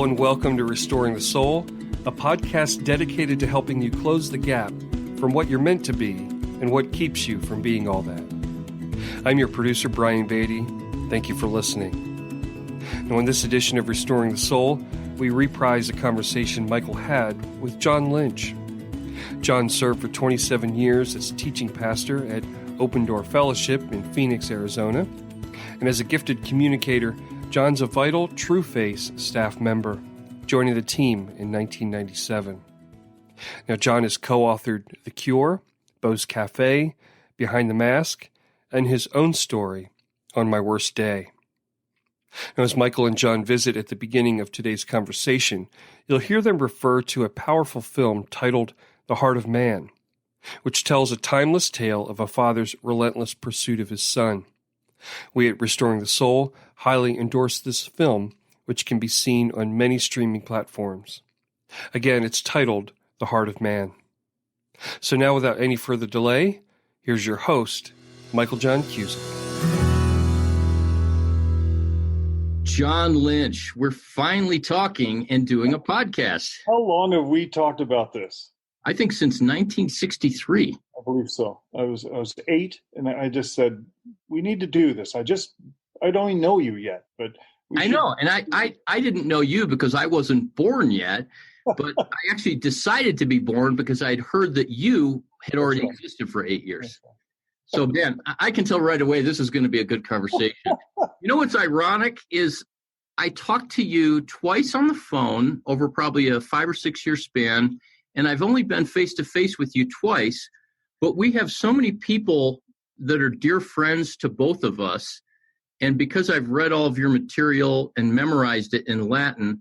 and welcome to Restoring the Soul, a podcast dedicated to helping you close the gap from what you're meant to be and what keeps you from being all that. I'm your producer, Brian Beatty. Thank you for listening. Now, in this edition of Restoring the Soul, we reprise a conversation Michael had with John Lynch. John served for 27 years as teaching pastor at Open Door Fellowship in Phoenix, Arizona. And as a gifted communicator, John's a vital True Face staff member, joining the team in 1997. Now, John has co-authored The Cure, Beau's Café, Behind the Mask, and his own story, On My Worst Day. Now, as Michael and John visit at the beginning of today's conversation, you'll hear them refer to a powerful film titled The Heart of Man, which tells a timeless tale of a father's relentless pursuit of his son. We at Restoring the Soul highly endorse this film, which can be seen on many streaming platforms. Again, it's titled The Heart of Man. So now, without any further delay, here's your host, Michael John Cusick. John Lynch, we're finally talking and doing a podcast. How long have we talked about this? I think since 1963. I believe so. I was 8, and I just said, we need to do this. I don't even know you yet, but I know, and I didn't know you because I wasn't born yet, but I actually decided to be born because I'd heard that you had already existed for 8 years. So, man, I can tell right away this is going to be a good conversation. You know what's ironic is I talked to you twice on the phone over probably a 5 or 6 year span, and I've only been face-to-face with you twice, but we have so many people that are dear friends to both of us, and because I've read all of your material and memorized it in Latin,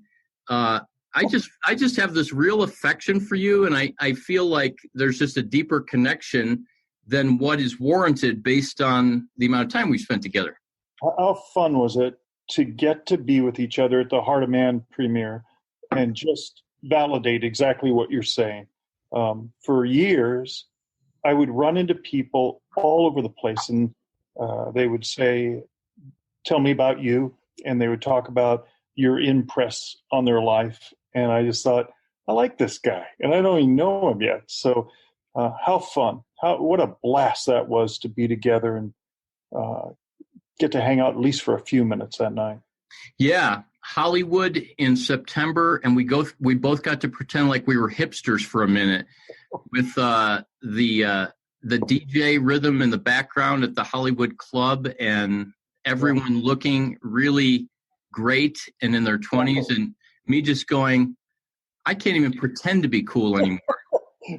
I just have this real affection for you, and I feel like there's just a deeper connection than what is warranted based on the amount of time we've spent together. How fun was it to get to be with each other at the Heart of Man premiere and just validate exactly what you're saying? For years, I would run into people all over the place, and they would say, tell me about you, and they would talk about your impress on their life, and I just thought, I like this guy, and I don't even know him yet. So how fun. What a blast that was to be together and get to hang out at least for a few minutes that night. Yeah, Hollywood in September, and we both got to pretend like we were hipsters for a minute with the DJ rhythm in the background at the Hollywood Club, and everyone looking really great and in their 20s, and me just going, I can't even pretend to be cool anymore.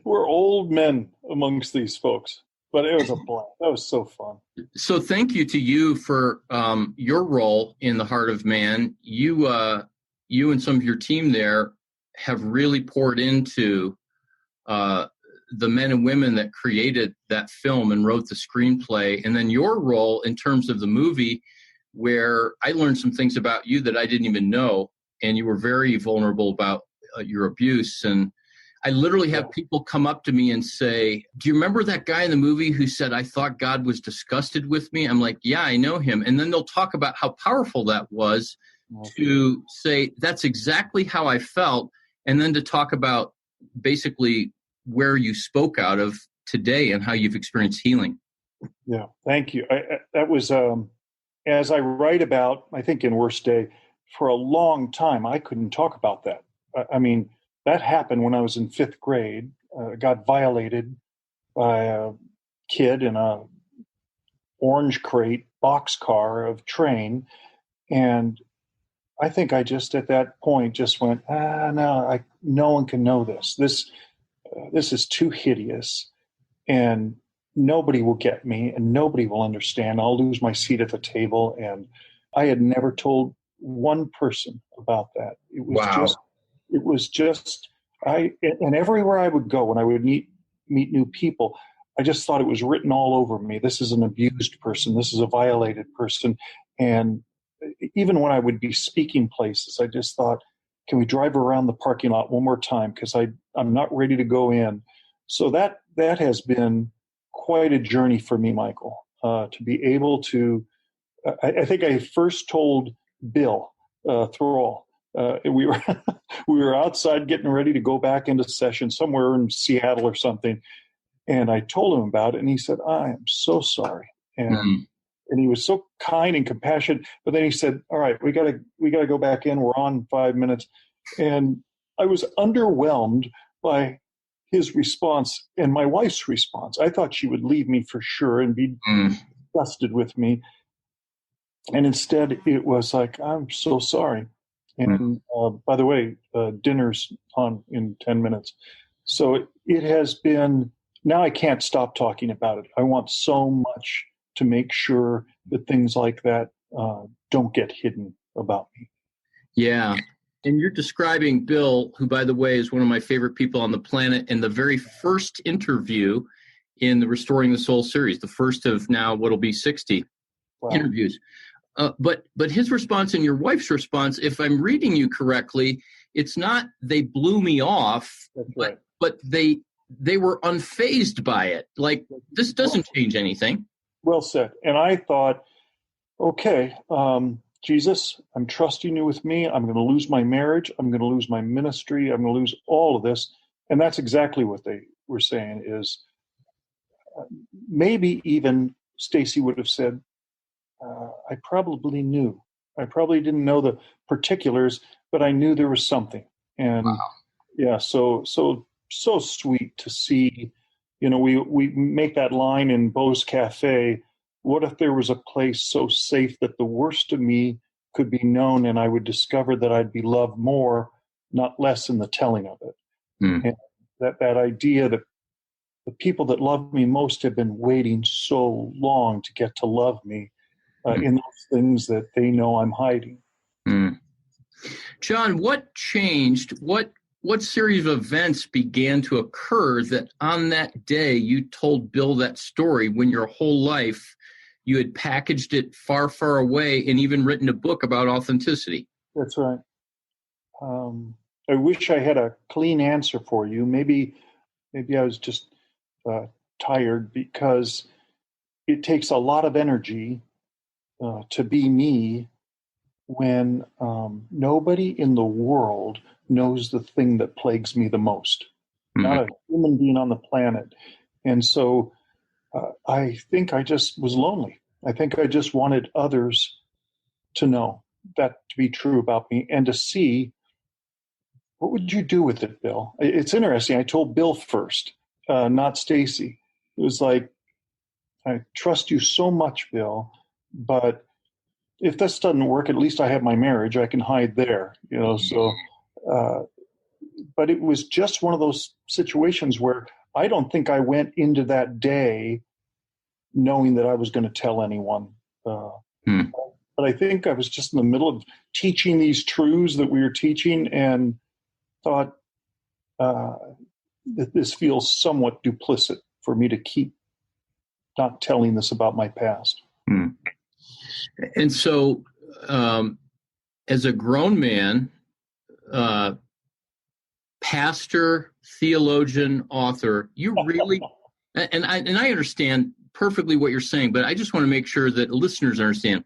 We're old men amongst these folks, but it was a blast. That was so fun. So thank you to you for your role in the Heart of Man. You and some of your team there have really poured into the men and women that created that film and wrote the screenplay. And then your role in terms of the movie, where I learned some things about you that I didn't even know. And you were very vulnerable about your abuse. And I literally have people come up to me and say, do you remember that guy in the movie who said, I thought God was disgusted with me? I'm like, yeah, I know him. And then they'll talk about how powerful that was to say, that's exactly how I felt. And then to talk about basically where you spoke out of today and how you've experienced healing. Yeah, thank you. That was, as I write about, I think in Worst Day, for a long time, I couldn't talk about that. I mean, that happened when I was in 5th grade. Got violated by a kid in a orange crate boxcar of train. And I think I just at that point just went, no one can know this. This is too hideous, and nobody will get me, and nobody will understand. I'll lose my seat at the table. And I had never told one person about that. It was just, and everywhere I would go, when I would meet new people, I just thought it was written all over me. This is an abused person. This is a violated person. And even when I would be speaking places, I just thought, can we drive around the parking lot one more time? Because I'm not ready to go in. So that has been quite a journey for me, Michael, to be able to, I think I first told Bill Thrall, We were we were outside getting ready to go back into session somewhere in Seattle or something, and I told him about it, and he said, "I am so sorry," and he was so kind and compassionate. But then he said, "All right, we gotta go back in. We're on 5 minutes," and I was underwhelmed by his response and my wife's response. I thought she would leave me for sure and be disgusted with me. And instead, it was like, "I'm so sorry." And by the way, dinner's on in 10 minutes. So it has been, now I can't stop talking about it. I want so much to make sure that things like that don't get hidden about me. Yeah. And you're describing Bill, who, by the way, is one of my favorite people on the planet, in the very first interview in the Restoring the Soul series, the first of now what'll be 60 interviews. But his response and your wife's response, if I'm reading you correctly, it's not they blew me off, but they were unfazed by it. Like, this doesn't change anything. Well said. And I thought, okay, Jesus, I'm trusting you with me. I'm going to lose my marriage. I'm going to lose my ministry. I'm going to lose all of this. And that's exactly what they were saying is maybe even Stacy would have said, I probably knew. I probably didn't know the particulars, but I knew there was something. And yeah, so sweet to see. You know, we make that line in Beau's Café. What if there was a place so safe that the worst of me could be known, and I would discover that I'd be loved more, not less, in the telling of it. And that idea that the people that love me most have been waiting so long to get to love me in those things that they know I'm hiding. John, what changed? What series of events began to occur that on that day you told Bill that story when your whole life you had packaged it far, far away and even written a book about authenticity? That's right. I wish I had a clean answer for you. Maybe I was just tired, because it takes a lot of energy to be me when nobody in the world knows the thing that plagues me the most. Not a human being on the planet. And so I think I just was lonely. I think I just wanted others to know that to be true about me and to see, what would you do with it, Bill? It's interesting. I told Bill first, not Stacy. It was like, I trust you so much, Bill, but if this doesn't work, at least I have my marriage. I can hide there, you know. So, but it was just one of those situations where I don't think I went into that day knowing that I was going to tell anyone. But I think I was just in the middle of teaching these truths that we were teaching, and thought that this feels somewhat duplicit for me to keep not telling this about my past. And so, as a grown man, pastor, theologian, author, you really, and I understand perfectly what you're saying, but I just want to make sure that listeners understand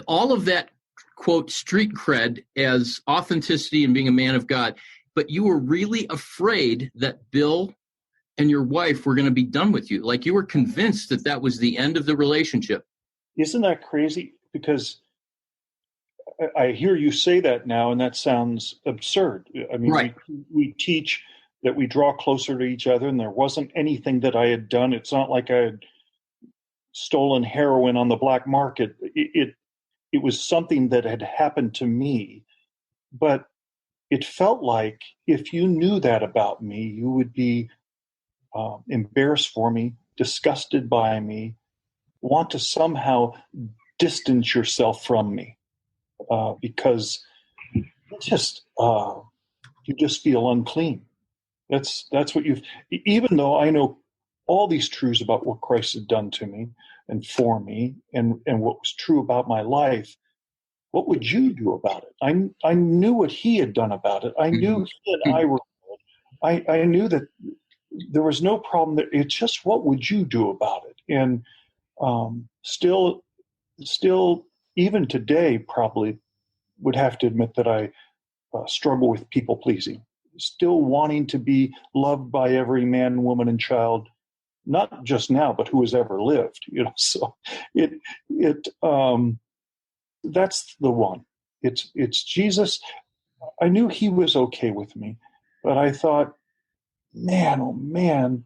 all of that, quote, street cred as authenticity and being a man of God, but you were really afraid that Bill and your wife were going to be done with you. Like, you were convinced that that was the end of the relationship. Isn't that crazy? Because I hear you say that now, and that sounds absurd. I mean, right. we teach that we draw closer to each other, and there wasn't anything that I had done. It's not like I had stolen heroin on the black market. It was something that had happened to me. But it felt like if you knew that about me, you would be embarrassed for me, disgusted by me, want to somehow distance yourself from me, because it's just you just feel unclean. That's what you've. Even though I know all these truths about what Christ had done to me and for me, and what was true about my life, what would you do about it? I knew what He had done about it. I knew He and I were good. I knew that there was no problem there. It's just, what would you do about it? And still, even today, probably would have to admit that I struggle with people pleasing, still wanting to be loved by every man, woman, and child, not just now, but who has ever lived. So that's the one. It's Jesus. I knew he was okay with me, but I thought, man, oh man,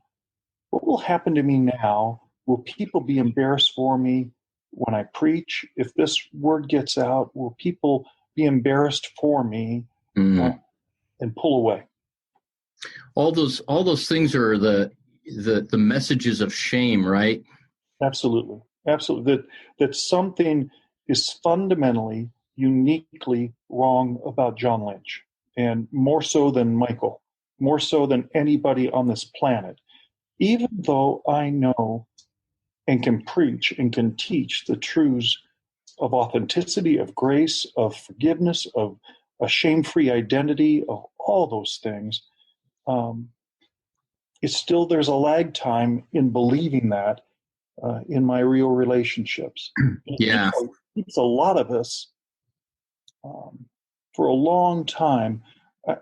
what will happen to me now? Will people be embarrassed for me when I preach? If this word gets out, will people be embarrassed for me and pull away? All those things are the messages of shame, right? Absolutely. That something is fundamentally, uniquely wrong about John Lynch, and more so than Michael, more so than anybody on this planet. Even though I know and can preach and can teach the truths of authenticity, of grace, of forgiveness, of a shame-free identity, of all those things, it's still, there's a lag time in believing that in my real relationships. Yeah. It keeps a lot of us for a long time.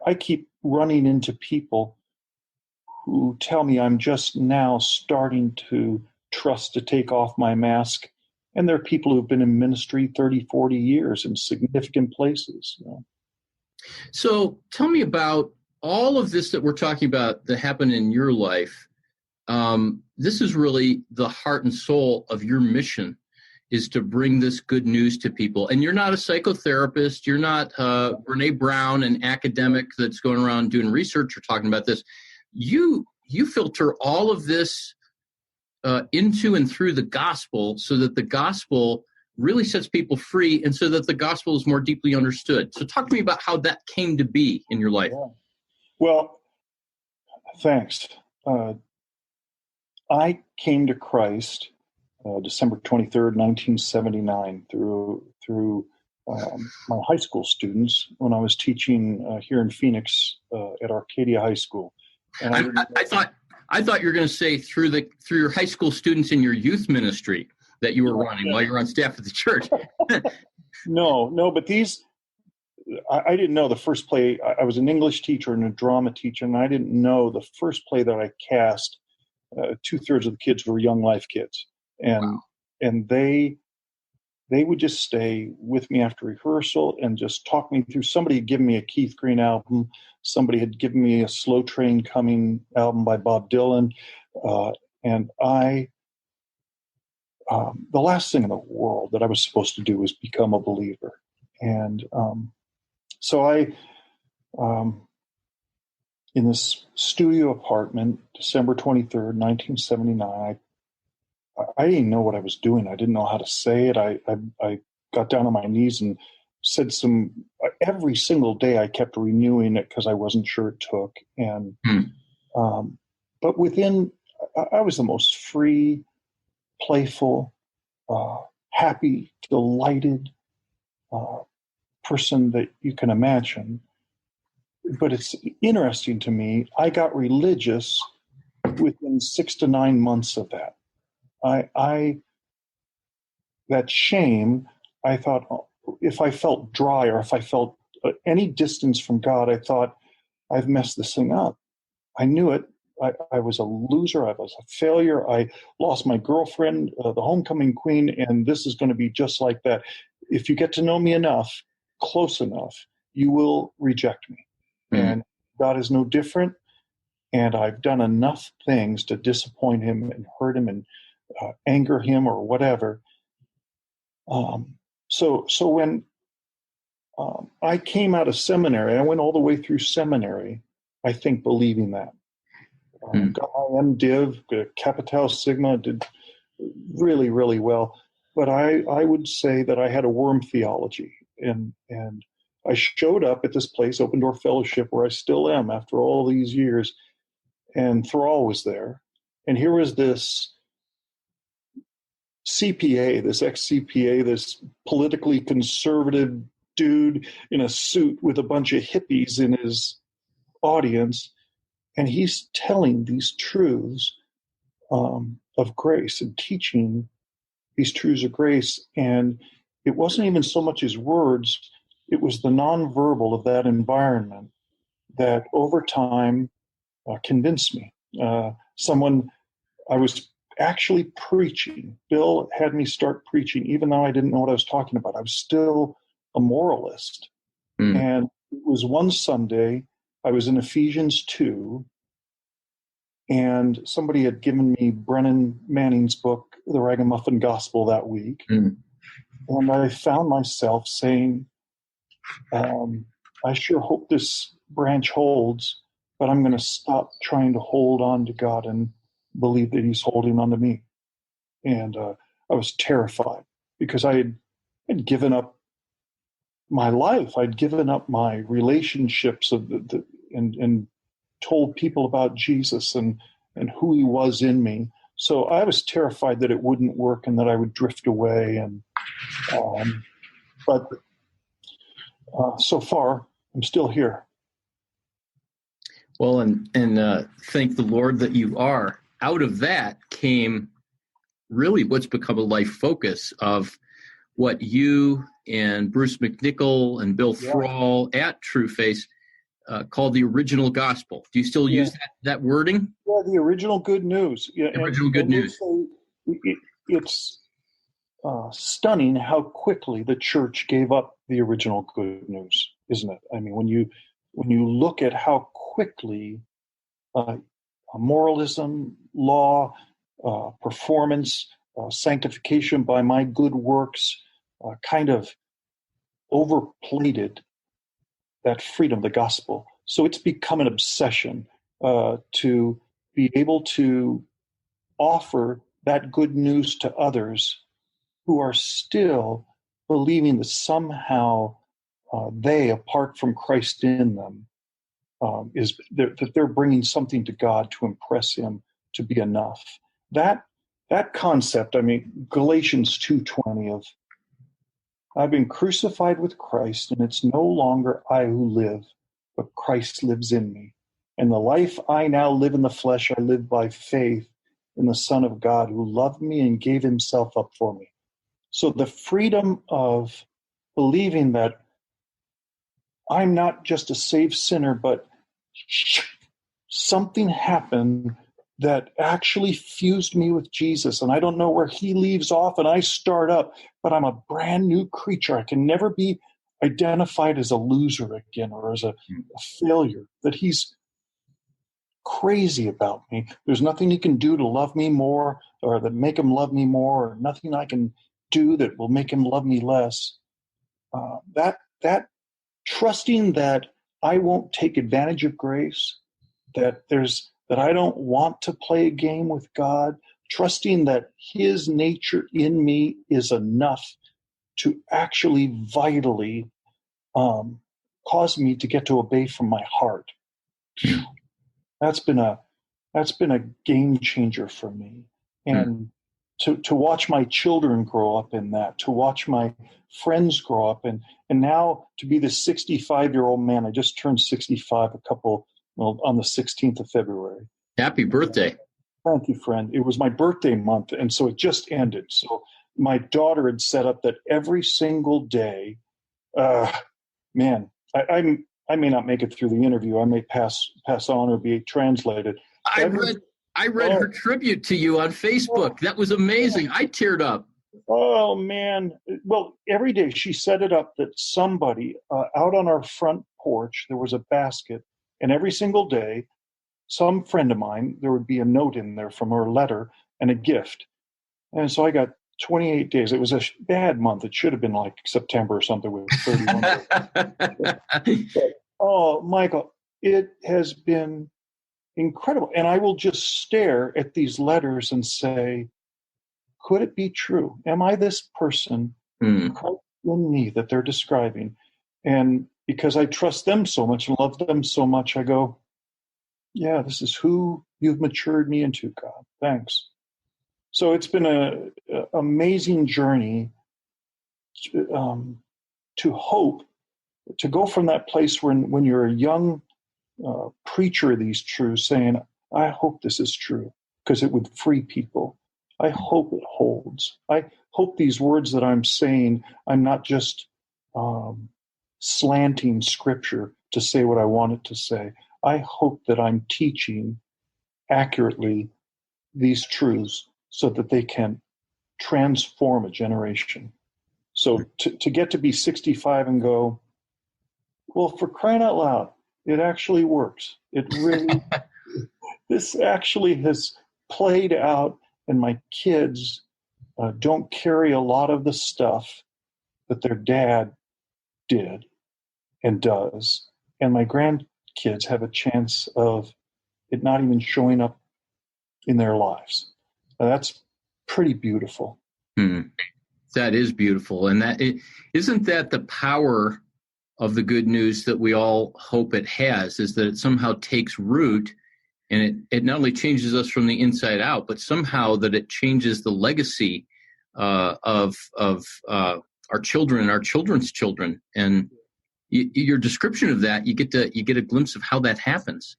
I keep running into people who tell me I'm just now starting to trust to take off my mask. And there are people who've been in ministry 30, 40 years in significant places. So tell me about all of this that we're talking about that happened in your life. This is really the heart and soul of your mission, is to bring this good news to people. And you're not a psychotherapist. You're not Brene Brown, an academic that's going around doing research or talking about this. You filter all of this into and through the gospel, so that the gospel really sets people free, and so that the gospel is more deeply understood. So talk to me about how that came to be in your life. Yeah. Well, thanks. I came to Christ December 23rd, 1979, through my high school students when I was teaching here in Phoenix at Arcadia High School. And I thought you were going to say through your high school students in your youth ministry that you were running while you were on staff at the church. No, but these, I didn't know the first play. I was an English teacher and a drama teacher, and I didn't know the first play that I cast. 2/3 of the kids were Young Life kids, and they would just stay with me after rehearsal and just talk me through. Somebody had given me a Keith Green album. Somebody had given me a Slow Train Coming album by Bob Dylan, and the last thing in the world that I was supposed to do was become a believer. And so I, in this studio apartment, December 23rd, 1979, I didn't know what I was doing. I didn't know how to say it. I got down on my knees and said every single day I kept renewing it because I wasn't sure it took. And, but I was the most free, playful, happy, delighted person that you can imagine. But it's interesting to me, I got religious within 6 to 9 months of that. That shame, I thought, if I felt dry or if I felt any distance from God, I thought, I've messed this thing up. I knew it. I was a loser. I was a failure. I lost my girlfriend, the homecoming queen, and this is going to be just like that. If you get to know me enough, close enough, you will reject me. Mm-hmm. And God is no different. And I've done enough things to disappoint him and hurt him and anger him or whatever. So when I came out of seminary, I went all the way through seminary, I think, believing that. Got my MDiv, Kappa Tau Sigma, did really, really well. But I would say that I had a worm theology. And I showed up at this place, Open Door Fellowship, where I still am after all these years. And Thrall was there. And here was this CPA, this ex-CPA, this politically conservative dude in a suit with a bunch of hippies in his audience. And he's telling these truths of grace and teaching these truths of grace. And it wasn't even so much his words it was the nonverbal of that environment that over time convinced me. I was actually preaching. Bill had me start preaching, even though I didn't know what I was talking about. I was still a moralist. And it was one Sunday, I was in Ephesians 2, and somebody had given me Brennan Manning's book, The Ragamuffin Gospel, that week. And I found myself saying, I sure hope this branch holds, but I'm going to stop trying to hold on to God and believe that he's holding on to me. And I was terrified because I had given up my life. I'd given up my relationships and told people about Jesus and who he was in me. So I was terrified that it wouldn't work and that I would drift away. And but so far, I'm still here. Well, and thank the Lord that you are. Out of that came really what's become a life focus of what you and Bruce McNichol and Bill Thrall at True Face called the original gospel. Do you still use that wording? Yeah, the original good news. Yeah, original good news. It's stunning how quickly the church gave up the original good news, isn't it? I mean, when you look at how quickly moralism, law, performance, sanctification by my good works kind of overplated that freedom, the gospel. So it's become an obsession to be able to offer that good news to others who are still believing that somehow they, apart from Christ in them, that they're bringing something to God to impress him to be enough. That concept, I mean, Galatians 2:20 of, I've been crucified with Christ, and it's no longer I who live, but Christ lives in me. And the life I now live in the flesh, I live by faith in the Son of God who loved me and gave himself up for me. So the freedom of believing that I'm not just a saved sinner, but something happened that actually fused me with Jesus. And I don't know where he leaves off and I start up, but I'm a brand new creature. I can never be identified as a loser again or as a failure, that he's crazy about me. There's nothing he can do to love me more or that make him love me more, or nothing I can do that will make him love me less. That trusting that I won't take advantage of grace, that I don't want to play a game with God, trusting that his nature in me is enough to actually vitally cause me to get to obey from my heart. That's been a game changer for me. And to watch my children grow up in that, to watch my friends grow up, and now to be the 65-year-old man. I just turned 65 on the 16th of February. Happy birthday. Thank you, friend. It was my birthday month, and so it just ended. So my daughter had set up that every single day, man, I may not make it through the interview. I may pass on or be translated. I read her tribute to you on Facebook. That was amazing. I teared up. Oh, man. Well, every day she set it up that somebody out on our front porch, there was a basket, and every single day, some friend of mine, there would be a note in there from her letter and a gift. And so I got 28 days. It was a bad month. It should have been like September or something with 31 days. Oh, Michael, it has been incredible. And I will just stare at these letters and say, could it be true? Am I this person in me that they're describing? And because I trust them so much and love them so much, I go, yeah, this is who you've matured me into, God. Thanks. So it's been an amazing journey to hope, to go from that place when you're a young preacher of these truths saying, I hope this is true because it would free people. I hope it holds. I hope these words that I'm saying, I'm not just slanting scripture to say what I want it to say. I hope that I'm teaching accurately these truths so that they can transform a generation. So to get to be 65 and go, well, for crying out loud, it actually works. It really, this actually has played out, and my kids don't carry a lot of the stuff that their dad did and does. And my grandkids have a chance of it not even showing up in their lives. Now, that's pretty beautiful. That is beautiful. And isn't that the power of the good news that we all hope it has, is that it somehow takes root, and it not only changes us from the inside out, but somehow that it changes the legacy of our children and our children's children. And your description of that, you get a glimpse of how that happens.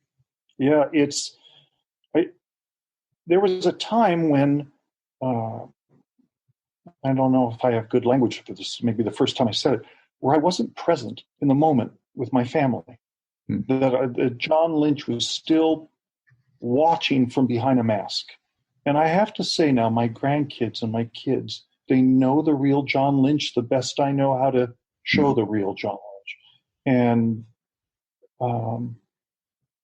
Yeah, there was a time when I don't know if I have good language for this. Maybe the first time I said it, where I wasn't present in the moment with my family. That John Lynch was still watching from behind a mask. And I have to say now, my grandkids and my kids, they know the real John Lynch the best I know how to show the real John Lynch. And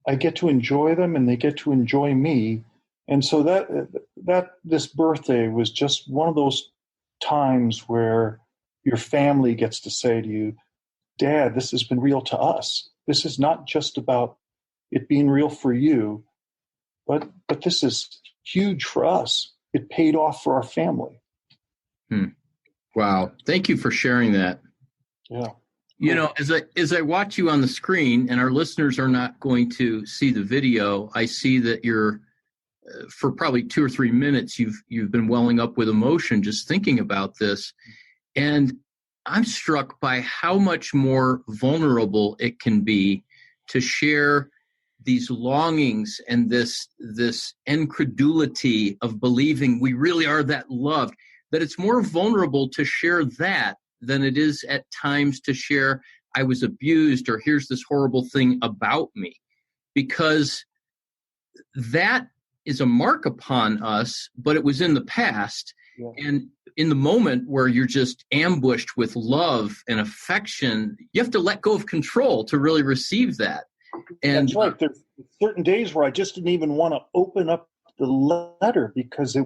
I get to enjoy them, and they get to enjoy me. And so that this birthday was just one of those times where your family gets to say to you, Dad, this has been real to us. This is not just about it being real for you, but this is huge for us. It paid off for our family. Wow. Thank you for sharing that. Yeah. You know, as I watch you on the screen, and our listeners are not going to see the video, I see that you're, for probably 2 or 3 minutes, you've been welling up with emotion just thinking about this. And I'm struck by how much more vulnerable it can be to share these longings and this incredulity of believing we really are that loved, that it's more vulnerable to share that than it is at times to share, I was abused, or here's this horrible thing about me. Because that is a mark upon us, but it was in the past. Yeah. And in the moment where you're just ambushed with love and affection, you have to let go of control to really receive that. And that's right. There's certain days where I just didn't even want to open up the letter because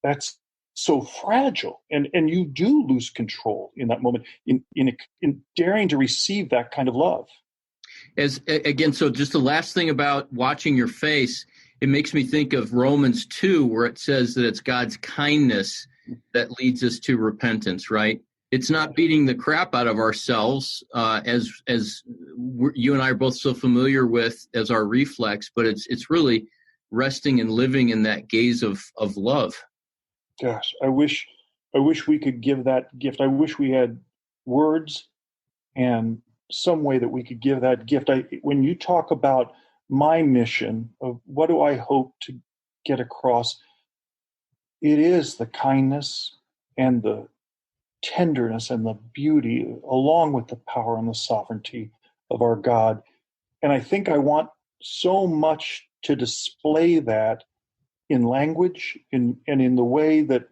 that's so fragile. And you do lose control in that moment in daring to receive that kind of love. So just the last thing about watching your face, it makes me think of Romans 2, where it says that it's God's kindness that leads us to repentance, right? It's not beating the crap out of ourselves, as you and I are both so familiar with as our reflex, but it's really resting and living in that gaze of love. Gosh, I wish we could give that gift. I wish we had words and some way that we could give that gift. When you talk about my mission of what do I hope to get across, it is the kindness and the tenderness and the beauty, along with the power and the sovereignty of our God. And I think I want so much to display that in language, and in the way that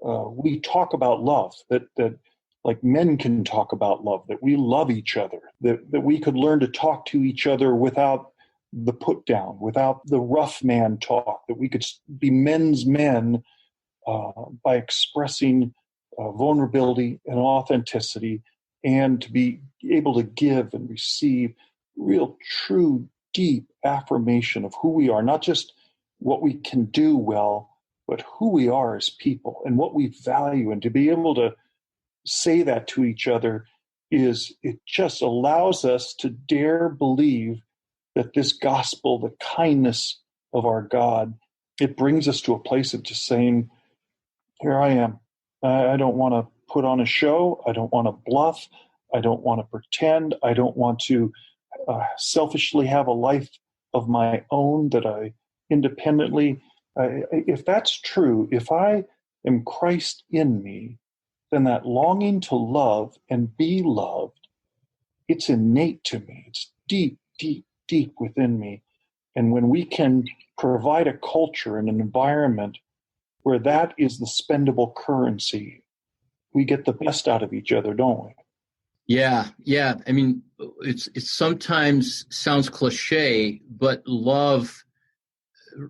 we talk about love, that like men can talk about love, that we love each other, that we could learn to talk to each other without the put down, without the rough man talk, that we could be men's men by expressing vulnerability and authenticity, and to be able to give and receive real, true, deep affirmation of who we are, not just what we can do well, but who we are as people and what we value. And to be able to say that to each other it just allows us to dare believe that this gospel, the kindness of our God, it brings us to a place of just saying, here I am. I don't want to put on a show. I don't want to bluff. I don't want to pretend. I don't want to selfishly have a life of my own that I independently. If that's true, if I am Christ in me, then that longing to love and be loved, it's innate to me. It's deep, deep, deep within me. And when we can provide a culture and an environment where that is the spendable currency, we get the best out of each other, don't we? Yeah, yeah. I mean, it sometimes sounds cliche, but love,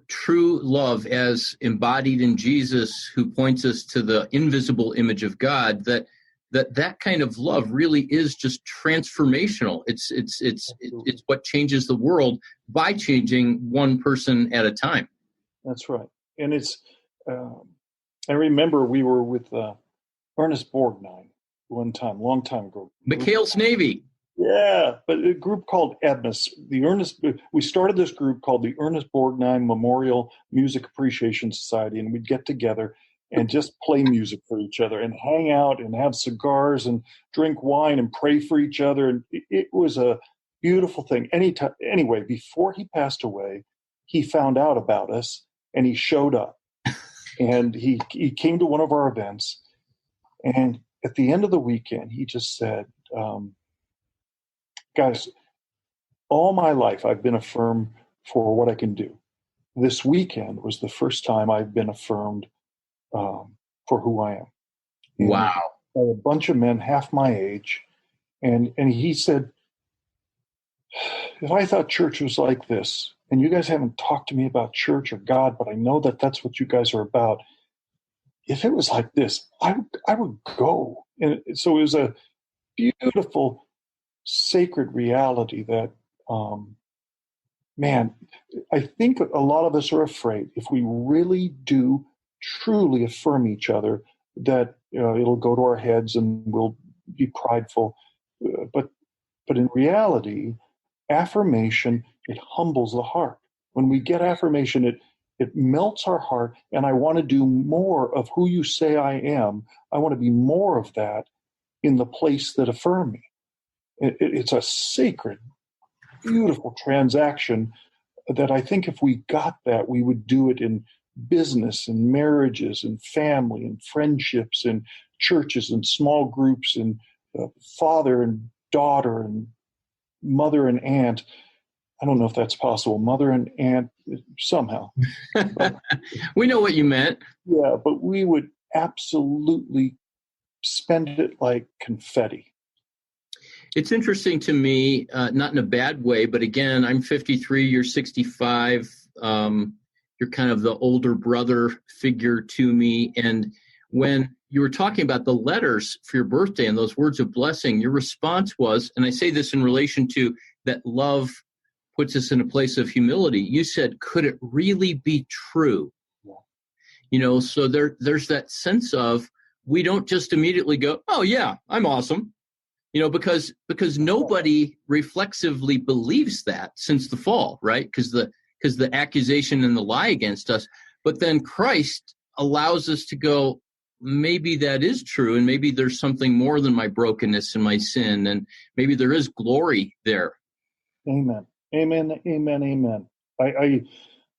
true love as embodied in Jesus, who points us to the invisible image of God, that kind of love really is just transformational. It's what changes the world by changing one person at a time. That's right. And it's, I remember we were with Ernest Borgnine one time, long time ago. McHale's Navy. Yeah, but a group called EBMUS. We started this group called the Ernest Borgnine Memorial Music Appreciation Society, and we'd get together and just play music for each other and hang out and have cigars and drink wine and pray for each other. And it was a beautiful thing. Anyway, before he passed away, he found out about us and he showed up. And he came to one of our events. And at the end of the weekend, he just said, guys, all my life I've been affirmed for what I can do. This weekend was the first time I've been affirmed for who I am. Wow. And a bunch of men half my age. And he said, if I thought church was like this, and you guys haven't talked to me about church or God, but I know that that's what you guys are about. If it was like this, I would go. And so it was a beautiful, sacred reality that, man, I think a lot of us are afraid if we really do truly affirm each other that it'll go to our heads and we'll be prideful. But in reality, affirmation, it humbles the heart. When we get affirmation, it melts our heart, and I want to do more of who you say I am. I want to be more of that in the place that affirm me. It's a sacred, beautiful transaction that I think if we got that, we would do it in business and marriages and family and friendships and churches and small groups and father and daughter and mother and aunt. I don't know if that's possible. Mother and aunt, somehow. We know what you meant. Yeah, but we would absolutely spend it like confetti. It's interesting to me, not in a bad way, but again, I'm 53, you're 65. You're kind of the older brother figure to me. And when you were talking about the letters for your birthday and those words of blessing, your response was, and I say this in relation to that love puts us in a place of humility. You said, could it really be true? Yeah. You know, so there's that sense of, we don't just immediately go, oh yeah, I'm awesome. You know, because nobody reflexively believes that since the fall, right? Because the accusation and the lie against us. But then Christ allows us to go, maybe that is true, and maybe there's something more than my brokenness and my sin, and maybe there is glory there. Amen. Amen. Amen. Amen. I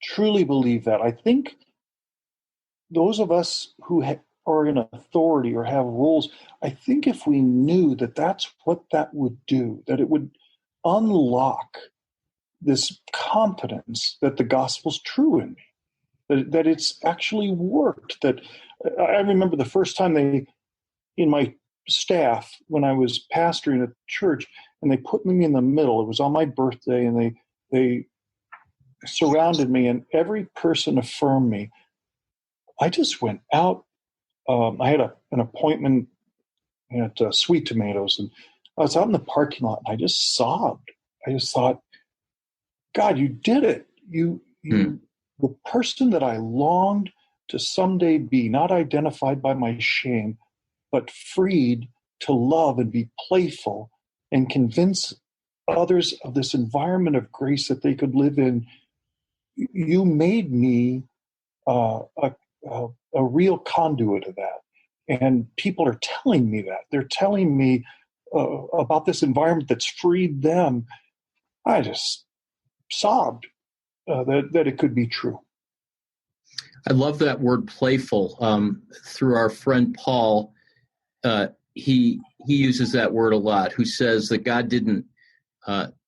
truly believe that. I think those of us who are in authority or have roles, I think if we knew that that's what that would do, that it would unlock this confidence that the gospel's true in me, that it's actually worked. That I remember the first time in my staff, when I was pastoring a church, and they put me in the middle. It was on my birthday, and they surrounded me, and every person affirmed me. I just went out. I had an appointment at Sweet Tomatoes, and I was out in the parking lot, and I just sobbed. I just thought, God, you did it. The person that I longed to someday be, not identified by my shame, but freed to love and be playful and convince others of this environment of grace that they could live in. You made me a real conduit of that. And people are telling me that. They're telling me about this environment that's freed them. I just sobbed that it could be true. I love that word playful. Through our friend Paul, he uses that word a lot, who says that God didn't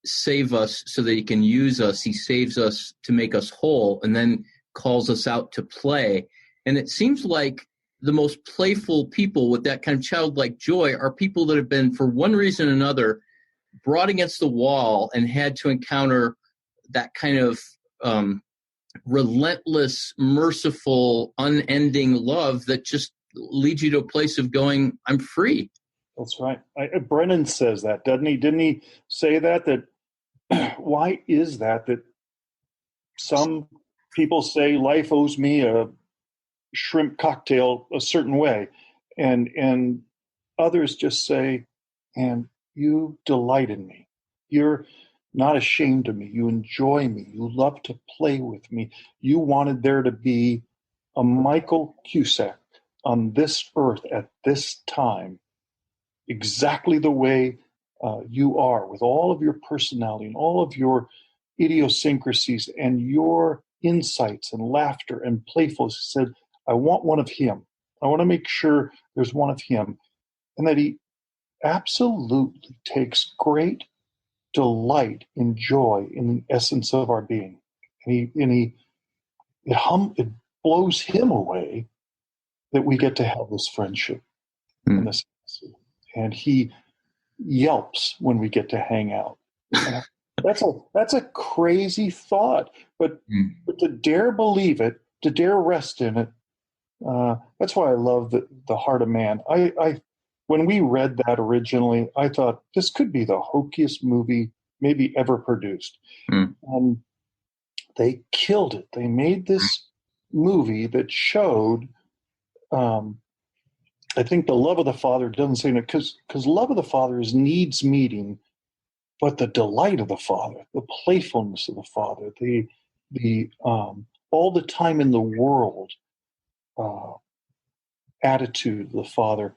save us so that he can use us. He saves us to make us whole, and then calls us out to play. And it seems like the most playful people with that kind of childlike joy are people that have been, for one reason or another, brought against the wall and had to encounter that kind of relentless, merciful, unending love that just leads you to a place of going, I'm free. That's right. Brennan says that, doesn't he? Didn't he say that why is that some people say life owes me a shrimp cocktail a certain way, and others just say, and you delight in me. You're not ashamed of me. You enjoy me. You love to play with me. You wanted there to be a Michael Cusack on this earth at this time, exactly the way you are, with all of your personality and all of your idiosyncrasies and your insights and laughter and playfulness. He said, I want one of him. I want to make sure there's one of him. And that he absolutely takes great delight and joy in the essence of our being. And it blows him away that we get to have this friendship and this, and he yelps when we get to hang out. That's a crazy thought, but to dare believe it, to dare rest in it, that's why I love the Heart of Man. I when we read that originally, I thought this could be the hokiest movie maybe ever produced. They killed it. They made this movie that showed, I think, the love of the Father. Doesn't say that, because love of the Father is needs meeting, but the delight of the Father, the playfulness of the Father, the all the time in the world attitude of the Father.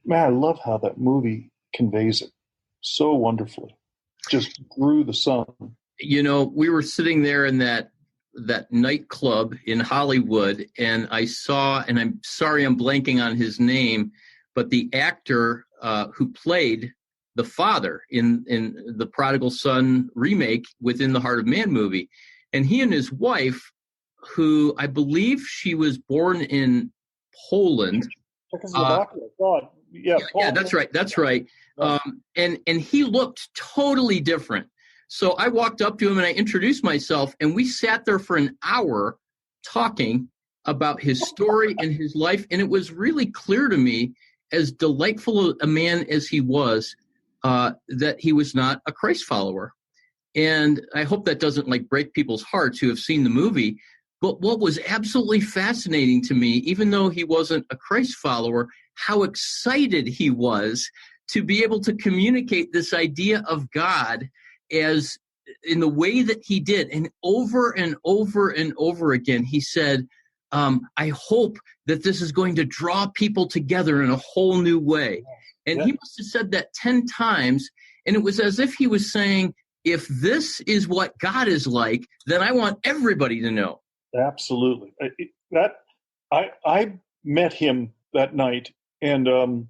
Man, I love how that movie conveys it so wonderfully. Just through the sun. You know, we were sitting there in that nightclub in Hollywood, and I saw, and I'm sorry I'm blanking on his name, but the actor who played the father in the Prodigal Son remake within the Heart of Man movie. And he and his wife, who I believe she was born in Poland. Yeah, that's right. That's right. And he looked totally different. So I walked up to him and I introduced myself, and we sat there for an hour talking about his story and his life. And it was really clear to me, as delightful a man as he was, that he was not a Christ follower. And I hope that doesn't break people's hearts who have seen the movie. But what was absolutely fascinating to me, even though he wasn't a Christ follower, how excited he was to be able to communicate this idea of God as in the way that he did. And over and over and over again, he said, I hope that this is going to draw people together in a whole new way. And he must have said that 10 times. And it was as if he was saying, if this is what God is like, then I want everybody to know. Absolutely. I met him that night, and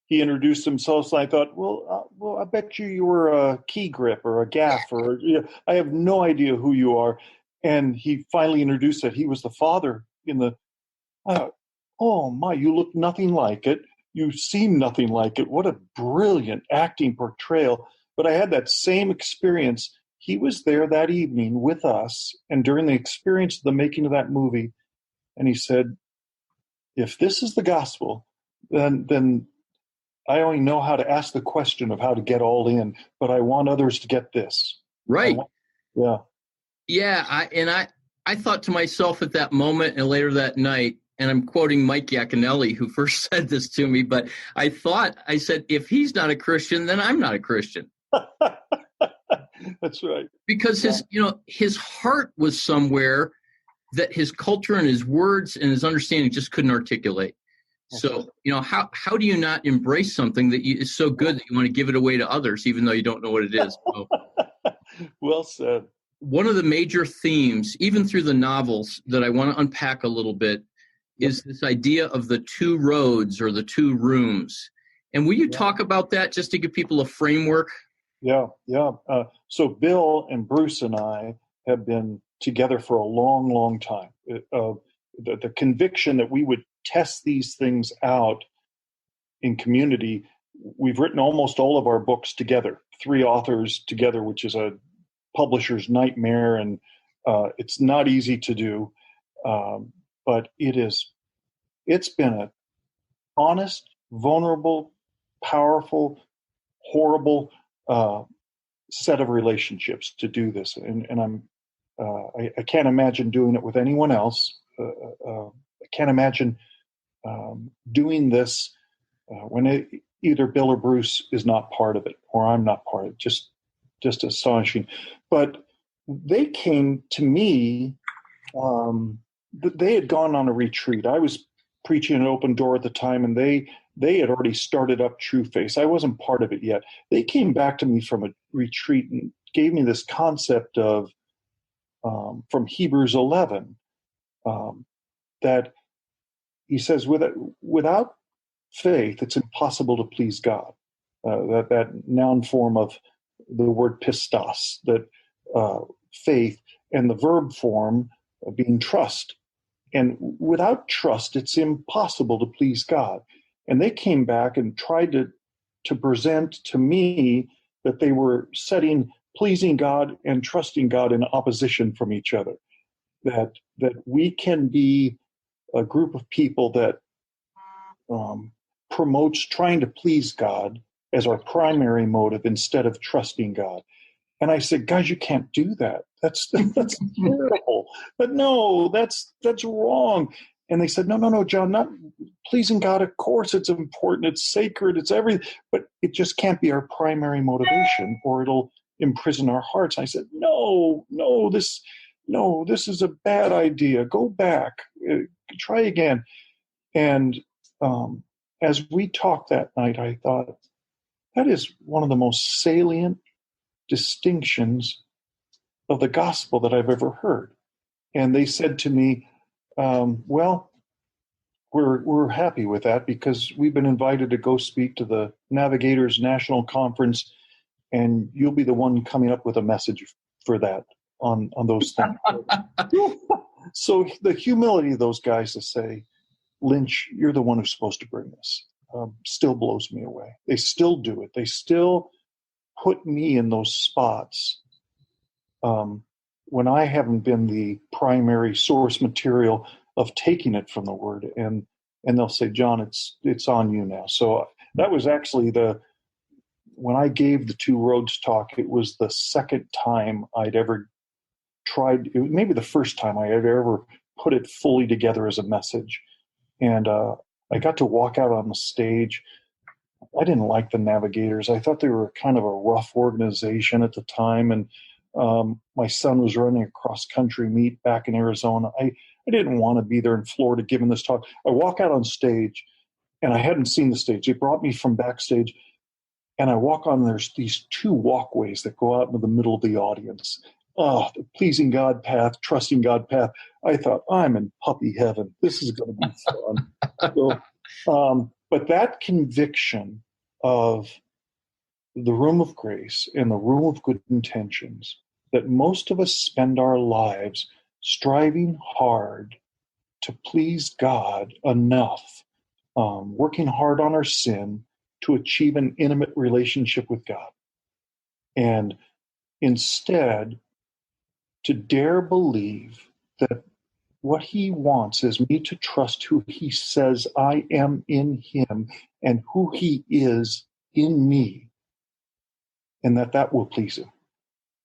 he introduced himself. And I thought, well, I bet you were a key grip or a gaff, or I have no idea who you are. And he finally introduced that he was the father in the. Oh my! You look nothing like it. You seem nothing like it. What a brilliant acting portrayal! But I had that same experience. He was there that evening with us, and during the experience of the making of that movie, and he said, if this is the gospel, then I only know how to ask the question of how to get all in, but I want others to get this. Right. Yeah. I thought to myself at that moment and later that night, and I'm quoting Mike Yaconelli, who first said this to me, but I said, if he's not a Christian, then I'm not a Christian. That's right. Because his heart was somewhere that his culture and his words and his understanding just couldn't articulate. So, how do you not embrace something that is so good that you want to give it away to others, even though you don't know what it is? So, well said. One of the major themes, even through the novels, that I want to unpack a little bit is this idea of the two roads or the two rooms. And will you talk about that just to give people a framework? Yeah. So Bill and Bruce and I have been together for a long, long time. The conviction that we would test these things out in community. We've written almost all of our books together, 3 authors together, which is a publisher's nightmare, and it's not easy to do. But it's been an honest, vulnerable, powerful, horrible set of relationships to do this, and I can't imagine doing it with anyone else. I can't imagine doing this when either Bill or Bruce is not part of it, or I'm not part of it. Just astonishing. But they came to me. They had gone on a retreat. I was preaching an open door at the time, and they had already started up True Face. I wasn't part of it yet. They came back to me from a retreat and gave me this concept of from Hebrews 11 that he says without faith it's impossible to please God. That noun form of the word pistos, that faith, and the verb form being trust. And without trust, it's impossible to please God. And they came back and tried to present to me that they were setting pleasing God and trusting God in opposition from each other. That we can be a group of people that promotes trying to please God as our primary motive instead of trusting God. And I said, guys, you can't do that. That's terrible. But no, that's wrong. And they said, no, John, not pleasing God. Of course, it's important. It's sacred. It's everything. But it just can't be our primary motivation, or it'll imprison our hearts. I said, no, this is a bad idea. Go back. Try again. And as we talked that night, I thought, that is one of the most salient distinctions of the gospel that I've ever heard. And they said to me, well, we're happy with that because we've been invited to go speak to the Navigators National Conference, and you'll be the one coming up with a message for that on those things. So the humility of those guys to say, Lynch, you're the one who's supposed to bring this, still blows me away. They still do it. They still put me in those spots when I haven't been the primary source material of taking it from the Word, and they'll say, John, it's on you now. So that was actually when I gave the Two Roads talk, it was the second time I'd ever tried, maybe the first time I had ever put it fully together as a message. And I got to walk out on the stage. I didn't like the Navigators. I thought they were kind of a rough organization at the time. And my son was running a cross-country meet back in Arizona. I didn't want to be there in Florida giving this talk. I walk out on stage, and I hadn't seen the stage. They brought me from backstage, and I walk on. There's these 2 walkways that go out into the middle of the audience. Oh, the pleasing God path, trusting God path. I thought, I'm in puppy heaven. This is going to be fun. But that conviction of the room of grace and the room of good intentions, that most of us spend our lives striving hard to please God enough, working hard on our sin to achieve an intimate relationship with God. And instead, to dare believe that what he wants is me to trust who he says I am in him and who he is in me, and that will please him.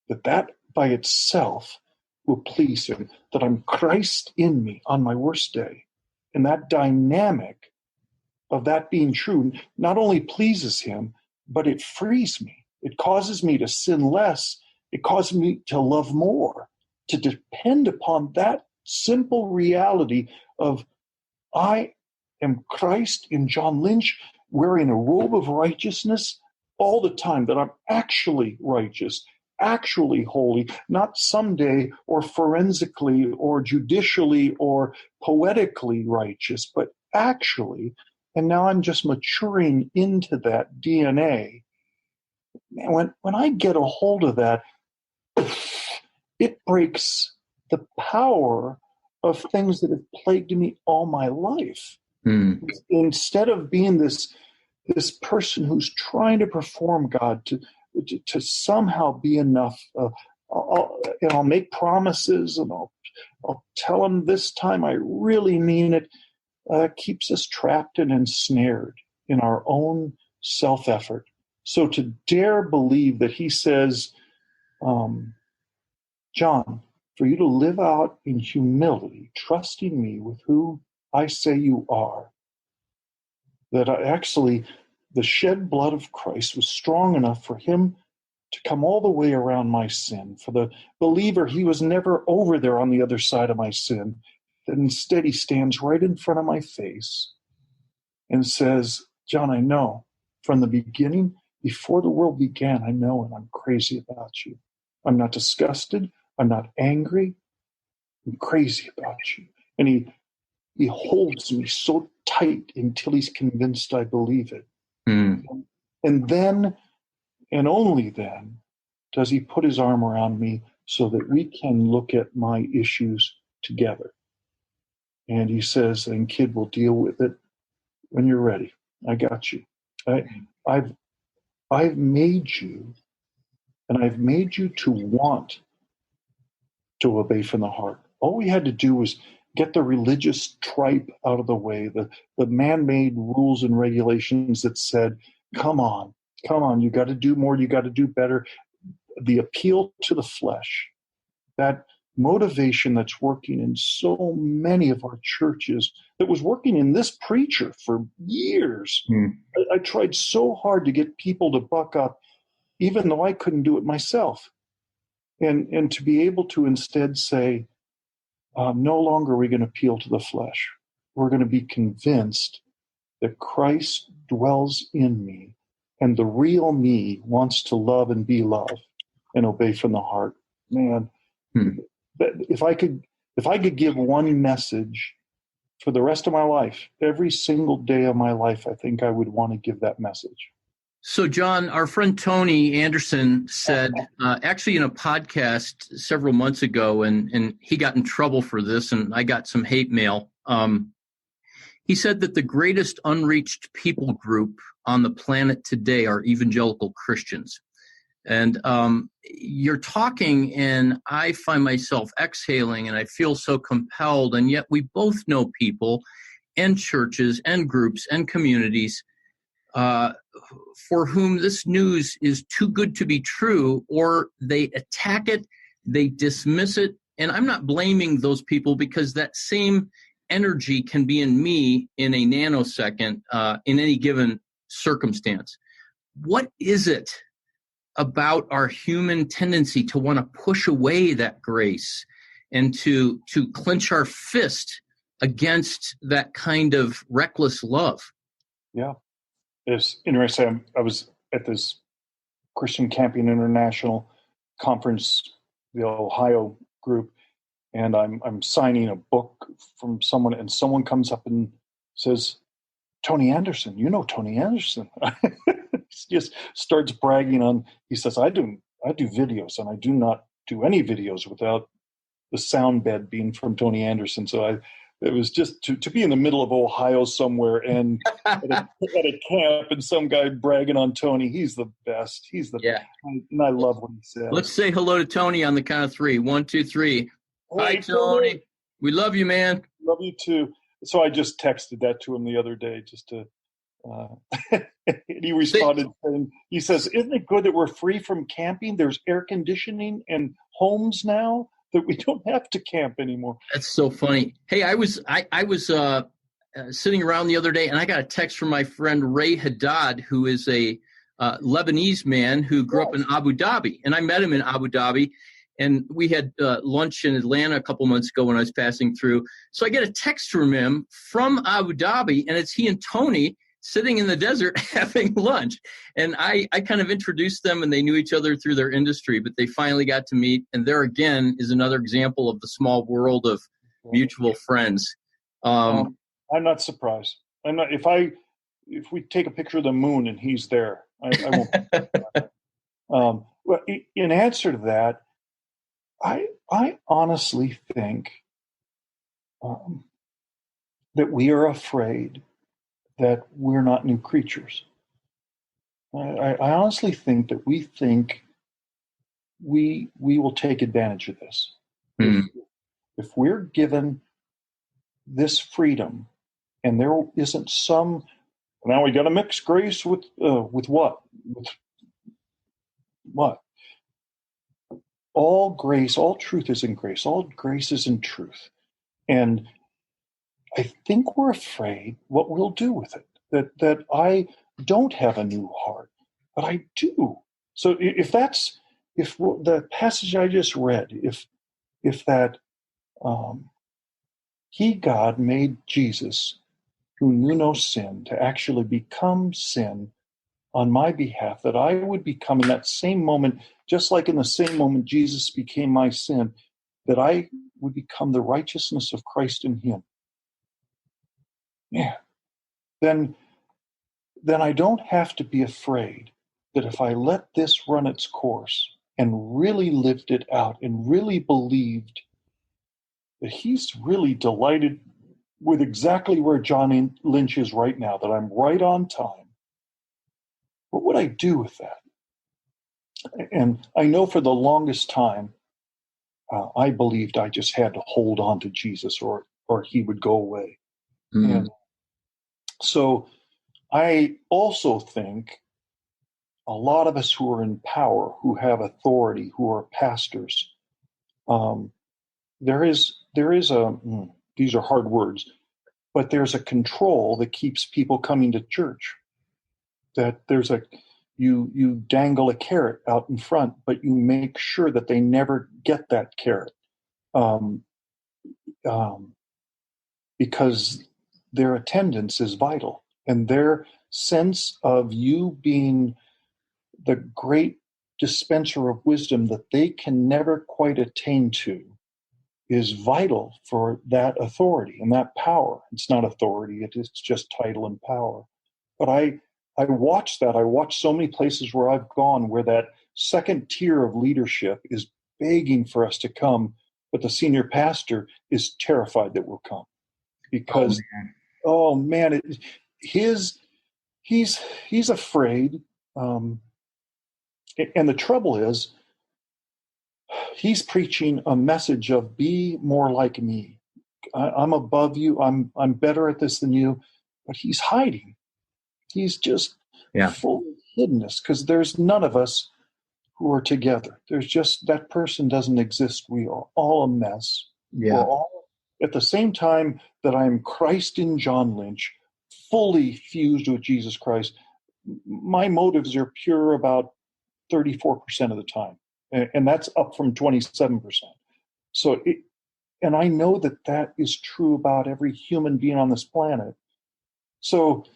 That by itself will please him, that I'm Christ in me on my worst day. And that dynamic of that being true not only pleases him, but it frees me. It causes me to sin less. It causes me to love more, to depend upon that simple reality of I am Christ in John Lynch, wearing a robe of righteousness all the time, that I'm actually righteous, actually holy, not someday or forensically or judicially or poetically righteous, but actually And now I'm just maturing into that DNA. And when I get a hold of that, it breaks the power of things that have plagued me all my life. Instead of being this person who's trying to perform God, to somehow be enough, I'll make promises and I'll tell him this time I really mean it. Keeps us trapped and ensnared in our own self-effort. So to dare believe that he says, John, for you to live out in humility, trusting me with who I say you are, that the shed blood of Christ was strong enough for him to come all the way around my sin. For the believer, he was never over there on the other side of my sin, that instead he stands right in front of my face and says, John, I know from the beginning, before the world began, I know and I'm crazy about you. I'm not disgusted. I'm not angry. I'm crazy about you. And he holds me so tight until he's convinced I believe it. And then, and only then, does he put his arm around me so that we can look at my issues together. And he says, and kid, we'll deal with it when you're ready. I got you. I've made you, and I've made you to want to obey from the heart. All we had to do was get the religious tripe out of the way, the man-made rules and regulations that said, come on, you got to do more, you got to do better. The appeal to the flesh, that motivation that's working in so many of our churches, that was working in this preacher for years. I tried so hard to get people to buck up, even though I couldn't do it myself. And to be able to instead say, no longer are we going to appeal to the flesh. We're going to be convinced that Christ dwells in me, and the real me wants to love and be loved and obey from the heart. Man, if I could give one message for the rest of my life, every single day of my life, I think I would want to give that message. So, John, our friend Tony Anderson said, actually in a podcast several months ago, and he got in trouble for this, and I got some hate mail. He said that the greatest unreached people group on the planet today are evangelical Christians. And you're talking, and I find myself exhaling, and I feel so compelled, and yet we both know people and churches and groups and communities for whom this news is too good to be true, or they attack it, they dismiss it. And I'm not blaming those people, because that same energy can be in me in a nanosecond in any given circumstance. What is it about our human tendency to want to push away that grace and to clench our fist against that kind of reckless love? Yeah. It's interesting. I was at this Christian Camping International conference, the Ohio group, and I'm signing a book from someone, and someone comes up and says, Tony Anderson, you know Tony Anderson. He just starts bragging on, he says, I do videos, and I do not do any videos without the sound bed being from Tony Anderson. So it was just to be in the middle of Ohio somewhere and at a camp, and some guy bragging on Tony. He's the best. He's the best. And I love what he says. Let's say hello to Tony on the count of three. 1, 2, 3. Hi, Tony. We love you, man. Love you too. So I just texted that to him the other day just to and he responded saying, he says, isn't it good that we're free from camping? There's air conditioning and homes now that we don't have to camp anymore. That's so funny. Hey, I was sitting around the other day, and I got a text from my friend Ray Haddad, who is a Lebanese man who grew up in Abu Dhabi. And I met him in Abu Dhabi, and we had lunch in Atlanta a couple months ago when I was passing through. So I get a text from him from Abu Dhabi, and it's he and Tony sitting in the desert having lunch. And I kind of introduced them, and they knew each other through their industry, but they finally got to meet. And there again is another example of the small world of mutual friends. I'm not surprised. I'm not, if if we take a picture of the moon and he's there, I won't. Well, in answer to that, I honestly think that we are afraid that we're not new creatures. I honestly think that we think we will take advantage of this. If we're given this freedom, and there isn't some, now we got to mix grace with what? With what? All grace, all truth is in grace. All grace is in truth. And I think we're afraid what we'll do with it. That I don't have a new heart, but I do. So if the passage I just read, if that God made Jesus, who knew no sin, to actually become sin on my behalf, that I would become in that same moment, just like in the same moment Jesus became my sin, that I would become the righteousness of Christ in him. Yeah. Then I don't have to be afraid that if I let this run its course and really lived it out and really believed that he's really delighted with exactly where John Lynch is right now, that I'm right on time, what would I do with that? And I know for the longest time, I believed I just had to hold on to Jesus or he would go away. And so I also think a lot of us who are in power, who have authority, who are pastors, there is these are hard words, but there's a control that keeps people coming to church. That you dangle a carrot out in front, but you make sure that they never get that carrot, because their attendance is vital, and their sense of you being the great dispenser of wisdom that they can never quite attain to is vital for that authority and that power. It's not authority, it's just title and power. But I watch that. I watch so many places where I've gone where that second tier of leadership is begging for us to come, but the senior pastor is terrified that we'll come because, he's afraid. And the trouble is, he's preaching a message of be more like me. I'm above you. I'm better at this than you. But he's hiding. He's just full of hiddenness because there's none of us who are together. There's just that person doesn't exist. We are all a mess. Yeah. We're all at the same time that I'm Christ in John Lynch, fully fused with Jesus Christ. My motives are pure about 34% of the time. And that's up from 27%. So, and I know that is true about every human being on this planet. So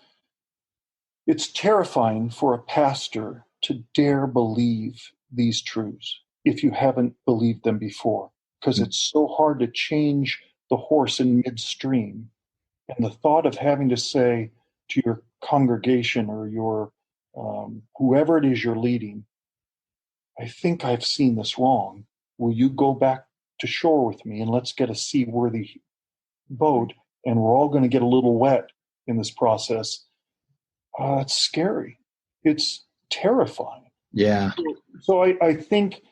it's terrifying for a pastor to dare believe these truths if you haven't believed them before, because it's so hard to change the horse in midstream. And the thought of having to say to your congregation or your whoever it is you're leading, I think I've seen this wrong. Will you go back to shore with me and let's get a seaworthy boat, and we're all going to get a little wet in this process. It's scary. It's terrifying. Yeah. So I think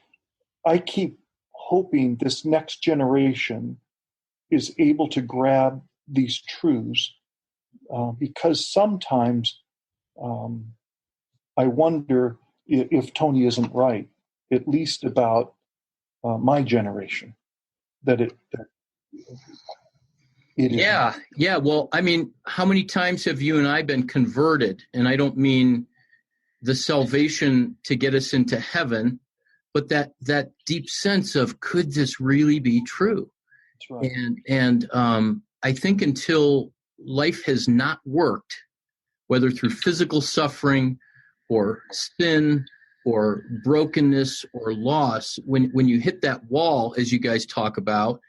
I keep hoping this next generation is able to grab these truths, because sometimes I wonder if Tony isn't right, at least about my generation, that it Yeah. Well, I mean, how many times have you and I been converted? And I don't mean the salvation to get us into heaven, but that deep sense of, could this really be true? That's right. And I think until life has not worked, whether through physical suffering or sin or brokenness or loss, when you hit that wall, as you guys talk about,